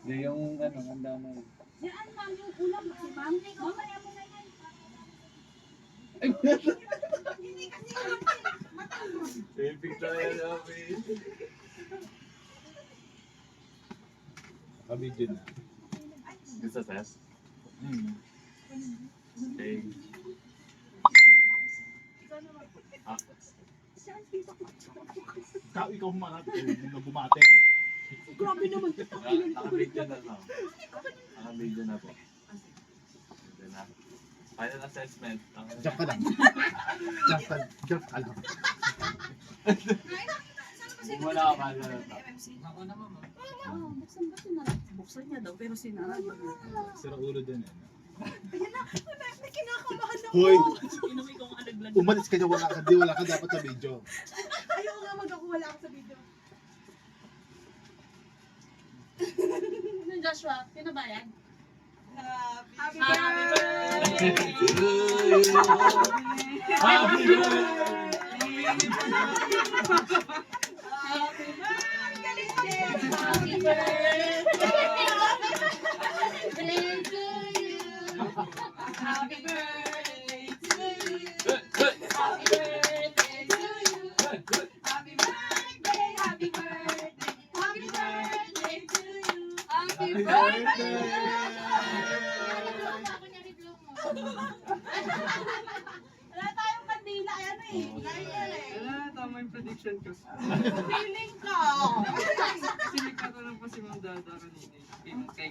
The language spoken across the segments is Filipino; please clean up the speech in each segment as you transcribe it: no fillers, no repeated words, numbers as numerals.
Hindi yung ano, handa mo. Yan, ma'am, yung ulam kasi, ma'am. Mamaya mo na yan. Hindi kasi matalo. Victoria Lobby. Kabidyo na. Gusto test? Okay. Ikaw humarap. Yung bumate eh. Grabe naman. Naka-video na lang. Naka-video na po. Video na. Final assessment. Diyan ka lang. Diyan ka lang. Wala ka ba na ito? Ako naman, ma'am. Oo, buksan niya daw, pero sinara. Sira ulo din eh. May kinakabahan ako. Hoy! Inuwi ko ang alaglag. Umalis ka dyan, wala ka dapat sa video. Ayaw nga wala ako sa video. Joshua, pinabayad? Happy birthday! Happy birthday! Happy birthday! Happy birthday to you! Happy birthday to you! Happy birthday, happy birthday! Happy birthday to you! Happy birthday! Wala tayong kandila, ano eh. Lighter eh. Wala, tama yung prediction ko. Feeling ko. Sinika ko lang po si Ma'am Dada kanina. Kay.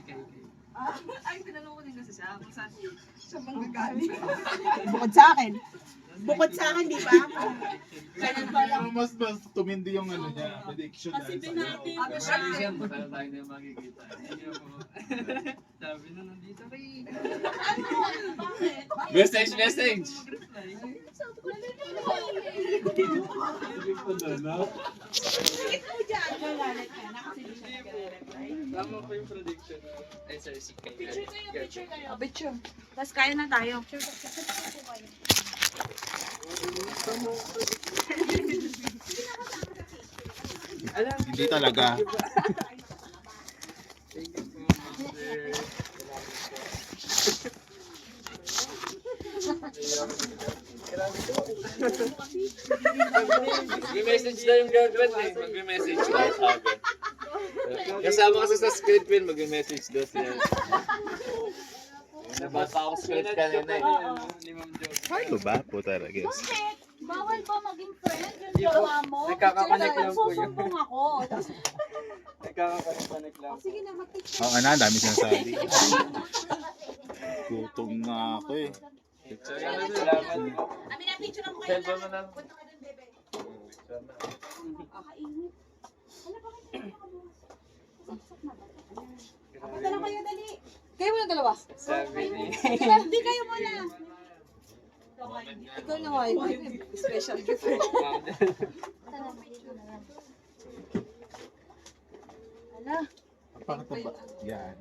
Ay, tinanong ko din kasi siya kung saan siya manggagaling. Bukod sa akin, di ba? Ganun pa lang. Pero mas tumindi yung ano niya, prediction Kasi dahil pinati sa'yo. mo siya. Malaysian, tayo tayo na yung makikita. Hindi po. Sabi na nandito kay... Ano? Bakit? Message! Mag-reply. Sabi ko, Sakit mo dyan. Magalit ka na kasi di siya nagre-reply. Tama po yung prediction. Ay, sorry, si Kay. Picture kayo, picture kayo. Picture. Tapos kaya na tayo. Alam, Hindi talaga. thank you po, Ma'am Sir. Mag-message na yung girlfriend eh. Mag-message na. Okay. Kasama kasi sa script yun, mag-message daw siya. Nabasa ako script kanina eh. Ni Ma'am Jo. Ano ba po talaga? Bakit? Bawal ba maging friend yung jowa mo? Nagkakapanik lang po yun. Susumbong ako. Nagkakapanik lang. Sige na, mag-picture. Oo na, dami sinasabi. Gutom nga ako eh. Salamat po. Amin na, picture mo kayo Cellphone mo lang. na. Punta ka dun, bebe. Kakainit. Wala ba kayo nakabukas? Saksak na ba? Punta lang kayo, dali. Kayo muna dalawa. Sabi ni... Hindi kayo muna. Ikaw na nga yung special gift. Hala. Pakita ba? Yan.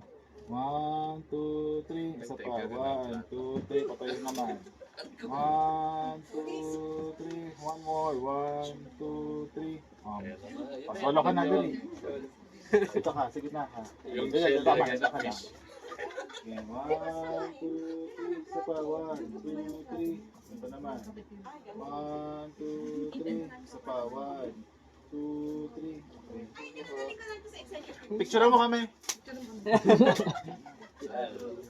1, 2, 3. Isa pa. 1, 2, 3. Patayin naman. 1, 2, 3. One more. 1, 2, 3. Pasolo ka na dali. Ito ka, sige na ka. Dali, tama, ito ka na. Yan, 1, 2, 3. Isa pa. 1, 2, 3. Ito naman. 1, 2, 3. Isa pa. 1, 2, 3. Picture mo kami.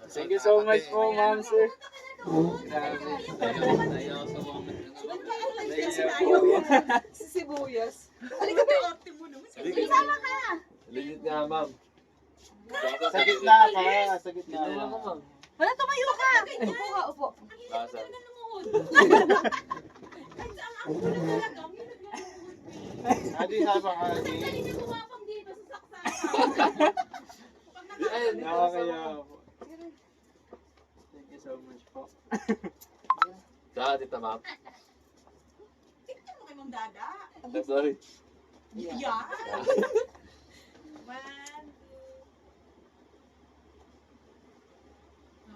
Thank you so much po, Ma'am Sir. Si Sibuyas. Sama ka. Legit nga ma'am. Sa gitna ka. Sa gitna Ano ka. mo ma'am? Wala, tumayo ka. Upo ka, upo. Basa. Adi, sama ka. Adi. Ayun, Nakakaya po. Thank you so much po. Saka dito ma'am. Tignan mo kay Ma'am Dada. Sorry. Yan.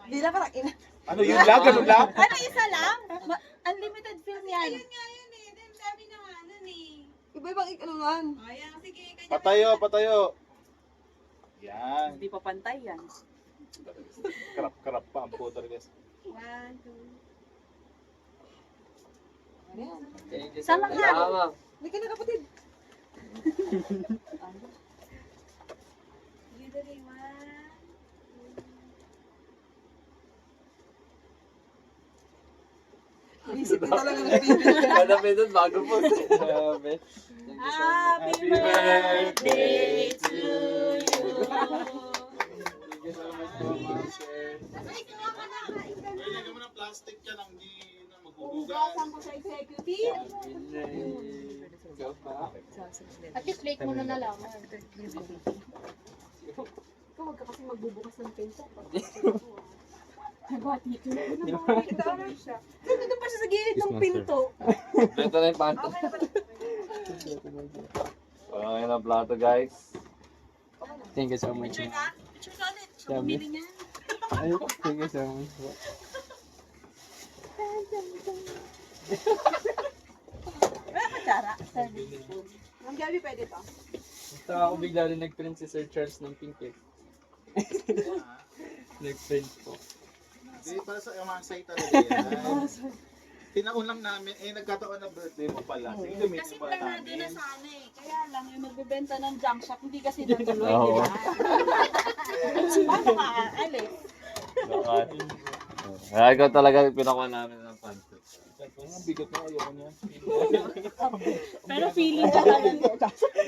Di na parang ina. Ano yun lang? Ganun lang? Ano, isa lang? Unlimited film yan. Ayun nga yun eh. Sabi na nga nun eh. Iba-ibang ano nga. Ayan, sige. Kanya Patayo, patayo. Yan. Hindi pa pantay yan. Karap-karap pa ang puter guys. 1, 2. Thank you so Sama much. ka. Tama. Hindi ka na kapatid. You dali, 1. Isip ko talaga ng baby. Madami doon, bago po. Grabe. Thank you so much. Happy birthday to you. Thank you so much po, ma'am, sir. Lagyan mo ng plastic yan, hindi na maghuhugas. Hugasan ko sa executive. Ikaw pa. At least late mo na nalaman. Ikaw, wag ka kasi magbubukas ng pinto. Nabati ko na. Dito pa siya sa gilid ng pinto. Ito na yung panto. Okay na plato, guys. Thank you so much. Picture ma'am. ka? Picture ka ulit. Siya Dami. bumili niya. Ay, thank you so much po. Wala ka tsara. Ang gabi pwede to. Basta ako bigla rin nag-print si Sir Charles ng pink eh. Nag-print po. Hindi, para sa Emasay talaga yan. Tinaon lang namin, nagkataon na birthday mo pala. Sige, gamitin Kasi mo planado na namin. sana eh. Kaya lang yung magbebenta ng junk shop, hindi kasi natuloy, di Oo. ba? Paano ka aalis? Kaya ikaw talaga pinakuha namin ng panto. Ang bigat na ayoko niya. Pero feeling ko lang.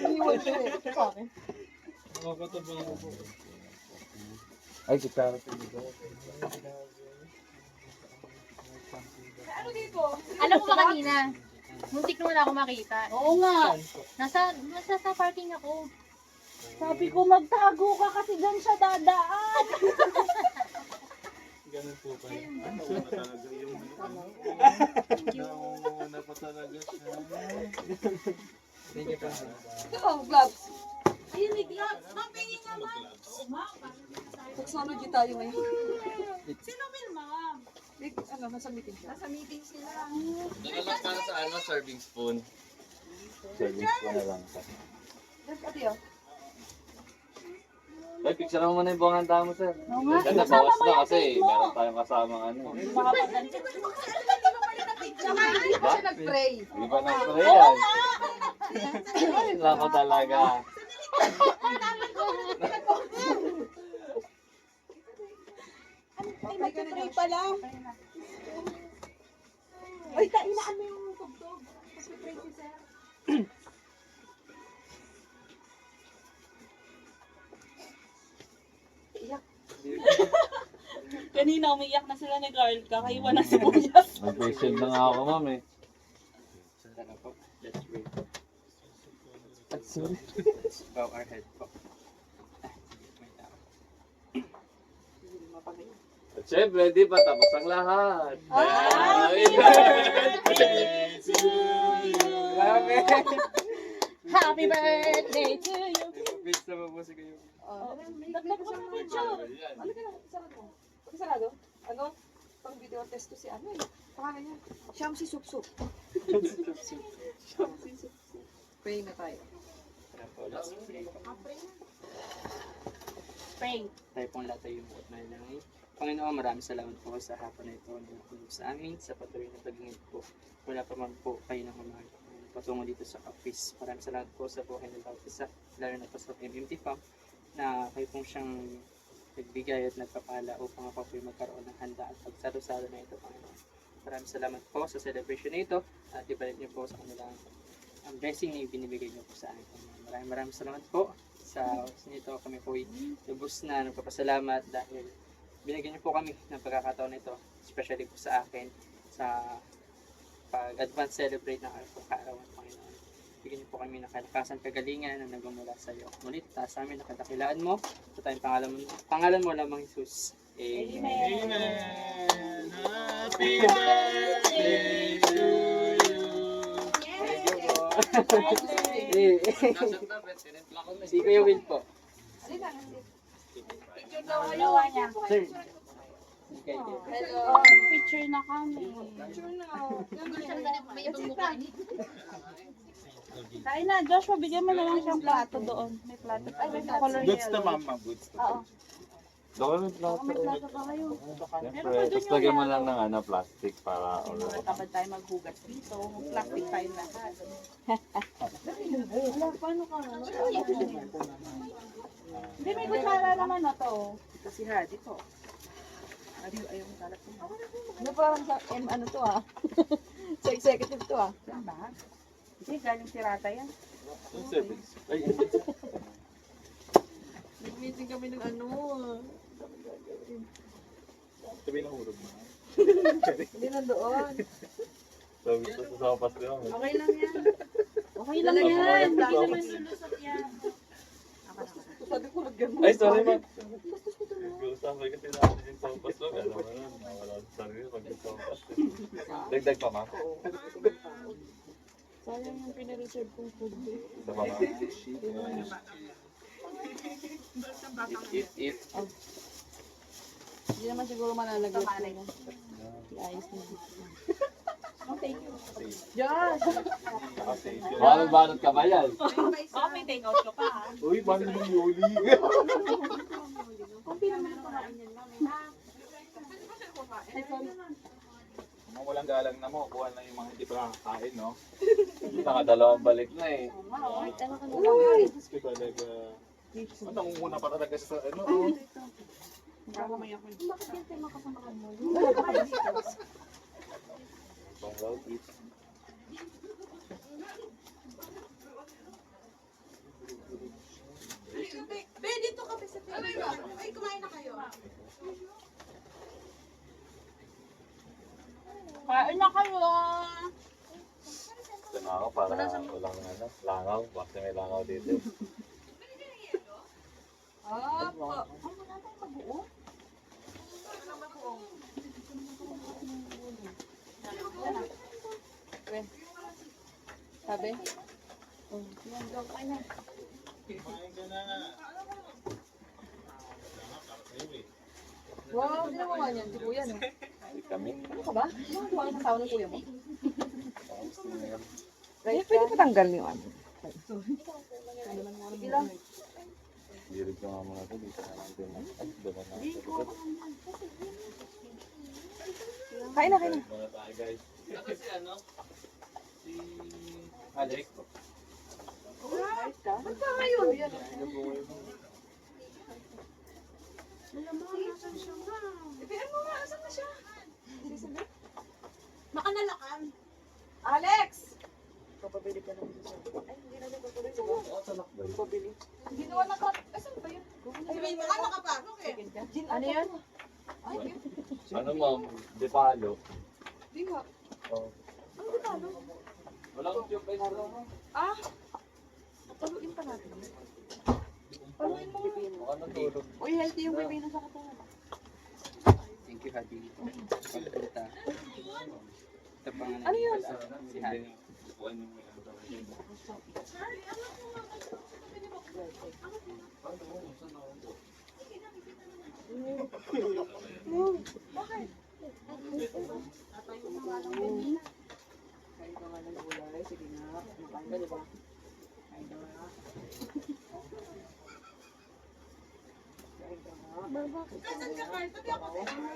Iwan ko eh. Sa akin. Nakakatabang ako po. Ay, kita ko dito. Ano dito? Alam mo ba kanina? Muntik na wala ako makita. Oo nga. Nasa sa parking ako. Sabi ko magtago ka kasi dyan siya dadaan. Ganun po pa. Nauna talaga yung nauna pa talaga siya. Thank you po. Oh, gloves. Ayun, may gloves. Ma'am, pingin nga ma'am. Toxology tayo ngayon. Sino ma'am? Ano, nasa meeting siya? Nasa meeting sila. Doon lang para sa ano, serving spoon. Serving spoon na lang. That's ate oh. Ay, picture mo muna yung buwang handa mo, sir. Oo nga. Ganda, Kasama bawas mo na yung kasi cake mo. meron tayong kasamang ano. Mga pagdante. Hindi mo Diba? siya nag-pray. Di ba nang yan? Ay, lako talaga. Ay, nag-pray pala. Ay, inaan mo yung tugtog. Kasi pray si sir. Iyak. Kanina umiiyak na sila ni Carl, kakaiwan na si Buyas. Nag-patient na nga ako, ma'am eh. Sana po. Let's wait. At soon, let's bow our head po. At syempre, di pa tapos ang lahat. Happy birthday to you! Grabe! Happy birthday to you! Bitch na po si kayo. Dagdag mo ng picture. Ano ka na? Sarado mo. Sarado? Ano? Pang video test to si ano eh. Pangalan niya. Siyam si Sup Sup. Siyam si Sup Sup. Pray na tayo. Tara po, let's pray. Pray. Tayo pong lahat ay umuot na lang. Panginoon, maraming salamat po sa hapon na ito na nakunin sa amin sa patuloy na pag-ingit po. Wala pa man po kayo ng mamahal patungo dito sa office. Maraming salamat po sa buhay ng bawat isa, lalo na po sa MMT Farm na kayo pong siyang nagbigay at nagpapala upang ako po'y magkaroon ng handa at pagsalo-salo na ito, Panginoon. Maraming salamat po sa celebration na ito at ibalik niyo po sa kanilang ang blessing na ibinibigay niyo po sa akin. Maraming salamat po sa nito. Kami po'y lubos na nagpapasalamat dahil binigyan niyo po kami ng pagkakataon nito, especially po sa akin, sa pag-advance celebrate ng kaarawan, Panginoon. Bigyan niyo po kami ng kalakasan, kagalingan na nagmumula sa iyo. Ngunit, taas sa amin na kadakilaan mo, sa tayong pangalan mo lamang Jesus. Amen. Amen. Happy birthday to you. Thank you po. Nasa tabi, tinitla ko na. Si Kuya Will po. Picture daw kayo. Sir. Okay. Hello. Picture na kami. Picture na. May ibang mukha niya. Kain na, Joshua, bigyan mo na lang siyang plato doon. May plato. Ay, may color Goods na yellow. ma'am, ma'am. Goods na. Oo. Doon Baka may plato pa kayo. Siyempre, tapos lagyan mo lang ng plastic para Mga tamad tayo maghugas dito. Plastic tayo lahat. Wala, paano ka? Hindi, may kutsara naman na to. Ito si Hadi to. Hadi, ayaw mo kalat to. Ano parang sa ano to ah? Sa executive to ah. Yan ba? Hindi, galing si Rata yan. Nag-meeting kami ng ano. Sabi na hurog na. Hindi na doon. Sabi ko sa sopas ko yun. Okay lang yan. Okay lang yan. Hindi naman lulusot yan. Sabi ko, lagyan mo. Ay, sorry ma. Nag-uusapay kasi natin yung sopas ko. Alam mo nun, nawala sa sarili pag yung sopas. Dagdag pa ma. Sayang yung pinareserve kong food. Isa pa ma. Eat. Hindi naman siguro malalagot ko. Ayos na. Oh, thank you. Josh! Balot ka ba yan? Baka may take out ka pa ha? Uy, paano naman Yuli? Kung naman ang kumain yan, mami ha? Ay, sorry. Mga walang galang na mo, kuha na yung mga hindi pa nakakain, no? Nakadalawang balik na eh. Wait, ano ka na lang? Kasi talaga... Ang nangunguna pa talaga sa ano, oh. Bakit yan tayo makasamahan mo? Panglaw, eat. Be, dito kami sa pinto. Ay, kumain na kayo. Kain na kayo! Ito na ako para walang langaw. Bakit may langaw dito? Opo. Ay, wala tayong mabuo. Sabi? Oh, yan, go, kain na. Kumain ka na. Wow, ginawa niyan, si kuya, no? Hindi kami. Ano ka ba? Ano gawa ng asawa ng kuya mo? Right, pwede patanggal yung ano. Sige lang. Dirig ko nga mga ito. Dito na natin. Ay, doon na natin. Kain na, kain na. Muna tayo guys. Kasi ano? Si Alex. Right ka? Ba't ba ngayon? Ano nga, asan na siya? Baka nalakan. Alex! Papabili ka naman siya. Ay, hindi na rin papabili. Papabili. Ginawa na ka. Asan ba yun? Ay, may mga nakapasok eh. Ano yan? Ay, Ano ma'am? De palo. di nga. Oh. Ano ba talo? Wala kang tube guys. Ah! Paluin pa natin. Paluin mo. Ano tulog? Uy, healthy yung pipino sa katawan. Thank you, Hadi. Pagpunta. Ito pang Ano yun? Si Hadi. Kain ka nga ng gulay. Sige nga. Makain ka, di ba? Kain ka nga. Kain ka nga. Saan ka kain? Tabi ako sa inyo.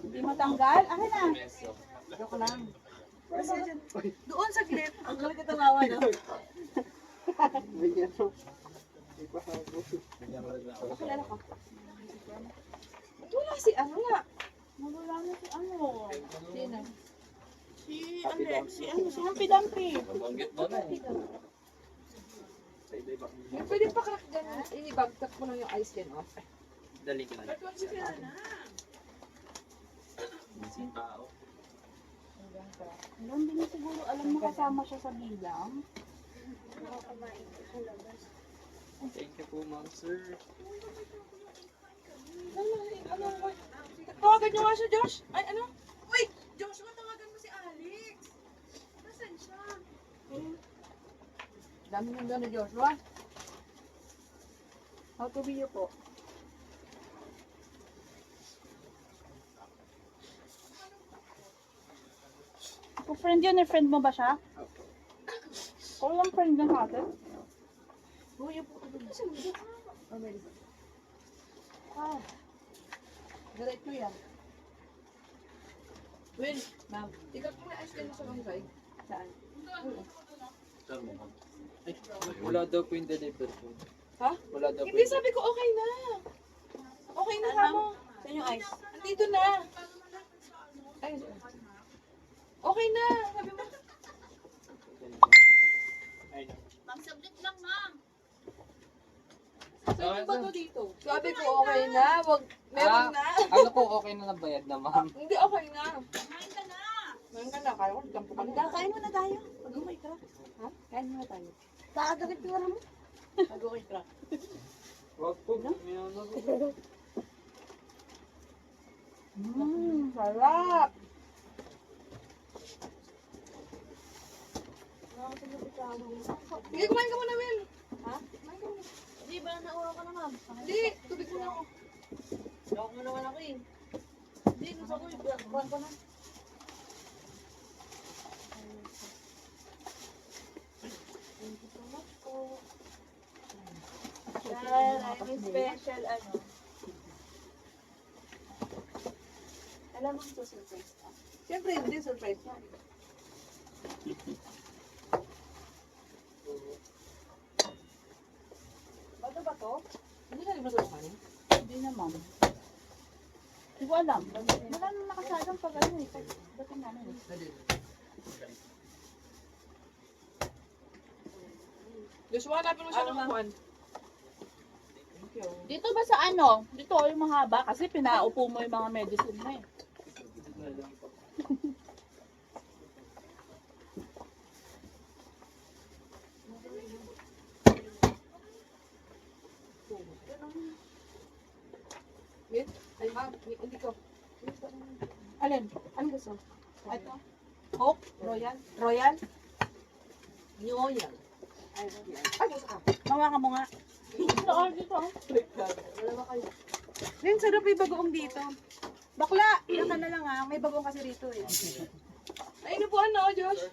Hindi matanggal? Akin na. Meso. Joke lang. Doon sa glit. Ang galing ka tumawa, no? Pakilala ka. Wala si ano nga. Wala na si ano. Sino? Si Humpy Dumpy. Mabanggit mo na eh. Pwede pa crack ganun. I-bagtak mo lang yung ice cream off. Dali ka na. Alam din niya siguro, alam mo kasama siya sa bilang. Thank you po, ma'am, sir. Tawagan niyo nga siya, Josh. Ay, ano? Wait! Joshua, tawagan mo si Alex. Nasaan siya? Dami nang gano'n, Joshua. How to be you po? Friend yun, friend mo ba siya? Walang friend na sa atin. Uy, yung puto doon. Saan mo? Oh, meron. Ah. Direct ko yan. Well, ma'am. Ikaw po na ice cream mo sa bangkay. Saan? Ay, wala daw po yung deliver po. Ha? Wala daw po Hindi, yung sabi ko okay na. Okay na kamo. Saan yung ice? Andito na. Ay, okay na. Sabi mo. Ma'am, sablit lang, ma'am. Saan ba to dito? Sabi ko okay na. Wag, meron na. Ano po, okay na nabayad na, ma'am? Hindi, okay na. Kumain ka na. Meron ka na. Kaya ko, nagkampo ka na. Kain muna tayo. Mag-umay ka. Ha? Kain muna tayo. Kakagawin ko mo. Mag-umay ka. Wag po. May ano po. Sarap. Sige, kumain ka muna, Will. Ha? Kumain ka muna. Hindi ba naura ka na, ma'am? Hindi, tubig muna ako. Lawak mo naman ako eh. Hindi, gusto ko yung buwan ko na. Thank you so much po. Yan, ay special ano. Alam mo ito surprise ka. Siyempre, hindi surprise na. Bato ba to? Hindi na rin ba ito kanin? Hindi naman. Hindi ko alam. Wala nang nakasalang pag ano eh. Dating namin eh. Joshua, hanapin mo siya ng kuwan. Dito ba sa ano? Dito yung mahaba kasi pinaupo mo yung mga medicine mo eh. Wait, ay ma'am, hindi ko. Alin? Ano gusto? Ito? Coke? Royal? Royal? Royal. Ay, gusto ka. Mawa ka mo nga. Dito oh, dito oh. Wala ba kayo? Rin, sarap may bagoong dito. Bakla! Yan ka na lang ah. May bagoong kasi rito eh. Ay, ano po ano, Josh?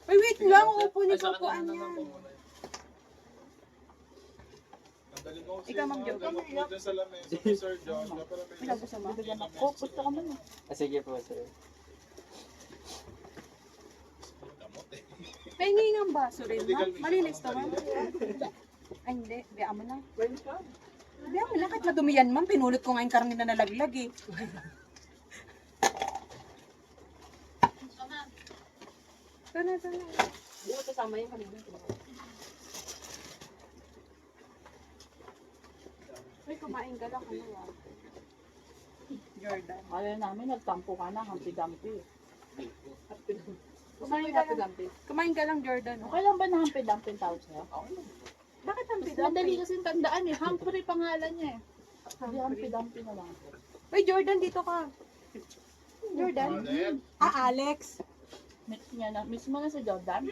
Ay, wait lang. Uupo niyo po yan. Ikaw, Ma'am Jo. Wala gusto mo. Bibigyan ako. Oh, gusto ko man eh. Sige po, sir. Pahingi ng baso rin, ma'am. Malinis to, ma'am. Ay, hindi. Biyaan mo na. Biyaan mo lang. Kahit madumi yan, ma'am. Pinulot ko nga yung karne na nalaglag eh. Sana. Hindi ko kasama yung kanina. Ay, kumain ka lang. Ano ah? Jordan. Kaya namin nagtampo ka na, hampi-dampi. Kumain ka lang, Jordan. Okay lang ba na hampi-dampi ang tawag sa'yo? Bakit ang Madali kasi tandaan eh. Humphrey pangalan niya eh. Hindi hampi-dampi na lang. Uy, Jordan, dito ka. Jordan? Ah, Alex. Mix niya na. Mix mo na si Jordan.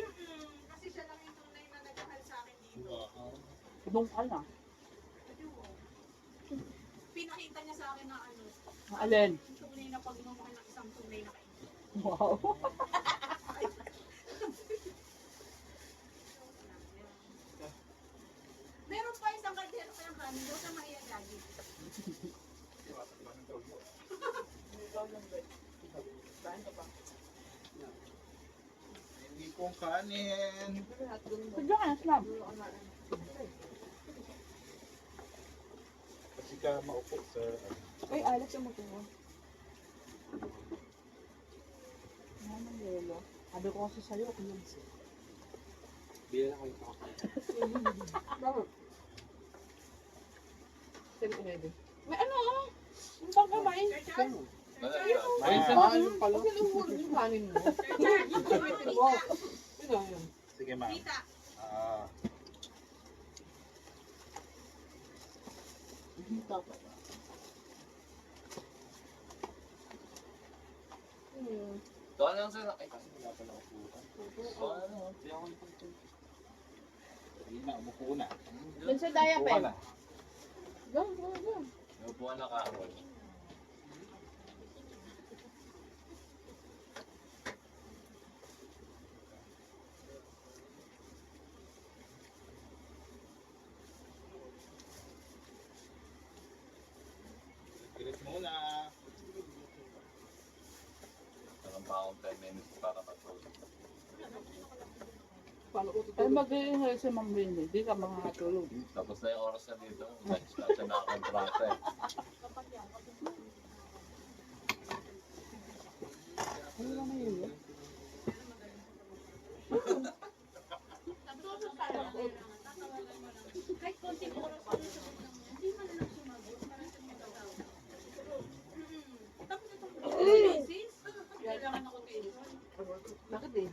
Kasi siya lang yung tunay na nagkakal sa akin dito. Doon ka na. Pinakita niya sa akin na ano, Alin? yung tunay na pagmamahal ng isang tunay na kaibigan. Wow. Meron pa isang kaldero pa ng kanin, daw sa Maria Gagi. Hindi kong kanin. Sadya ka na, Slab. Kasi ka maupo sa... Uy, Alex, yung magtuwa. Ano ng yelo? Sabi ko kasi sa'yo, cubes. Bila lang kayo ako. Bakit? May ano ah? Yung pangkamay. Ay, yung pala. Huwag yung uhulog yung kanin mo. Wow. Yun. sige ma'am. Tita, Ah, Doon lang sir. Ay, kasi wala pala upuan. Doon lang. Di ako nagpunta. sige na, umupo na. Doon sa Umupo ka diaper. na. Go. May upuan na kahoy. minutes para matulog. Ay, mag-i-inhale si Ma'am Wendy. Di ka makakatulog. Tapos na yung oras na dito. Lunch na siya nakakontrata eh. Kahit konting oras pa rin sa mga hindi man lang sumagot. Parang tumatawa. Tapos itong basis, kailangan ako tiis. Bakit eh?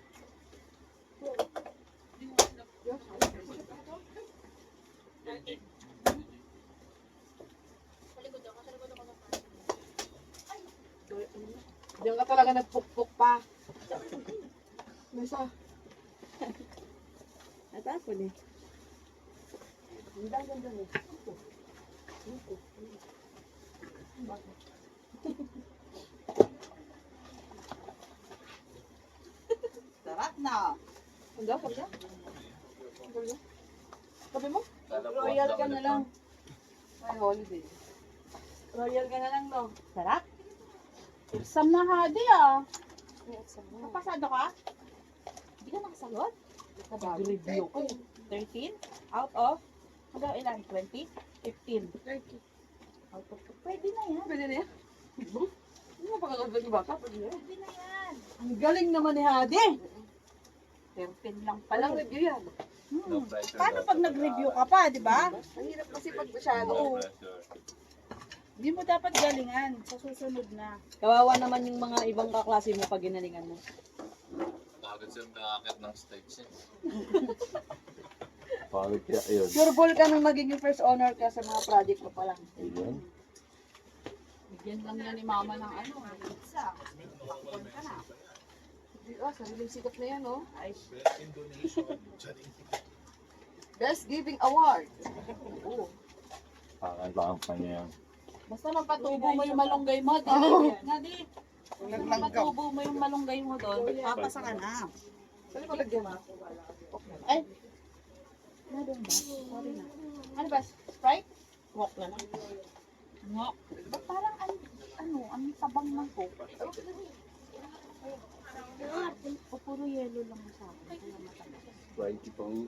Diyan ka talaga nagpukpuk pa. Masa? Natapon eh. Ang ganda eh. Sarap na. Ang daw, sabi niya? Sabi mo? Royal ka na lang. Ay, holiday. Royal ka na lang, no? Sarap. Exam na hadi ah. Napasado ka? Hindi ka nakasagot? Nag-review ko. 13 out of, hanggang ilan? 20? 15? 30. Out of, pwede na yan. Pwede na yan? Hindi mo pagkakagulat yung bata? Pwede na yan. Pwede na yan. Ang galing naman ni Hadi. 13 lang pala. Palang review yan. No pressure. Paano daw pag sa nag-review ka pag-aaral. pa, di ba? Ang hirap kasi pag masyado. No pressure. Hindi mo dapat galingan sa susunod na. Kawawa naman yung mga ibang kaklase mo pag ginalingan mo. Pagod siya nakakit ng stage eh. Pagod kaya yun. Sure ball ka nang magiging first honor ka sa mga project mo pa lang. Ayun. Bigyan lang niya ni mama ng ano, pizza. Popcorn ka na. Sariling sikat na yan, oh. Ay. Best Giving Award. Oo. Pakakanta pa niya yan. Basta magpatubo mo yung malunggay mo, di. Nadi. Magpatubo mo yung malunggay mo doon, papasa ka na. Saan mo lagyan mo? Ay. Nadun ba? Sorry na. Ano ba? Sprite? Walk na lang. Walk. Ba't parang ang tabang ng coke? O puro yellow lang sa akin. Kaya matagal. Sprite pang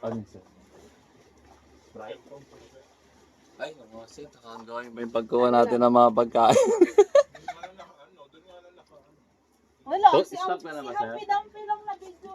ano siya? Sprite? Ay, mga sit. Nakakagawin ba yung pagkuha natin ng mga pagkain? Wala, Oh, si stop ka na ba, sir? Humpy Dumpy lang na video.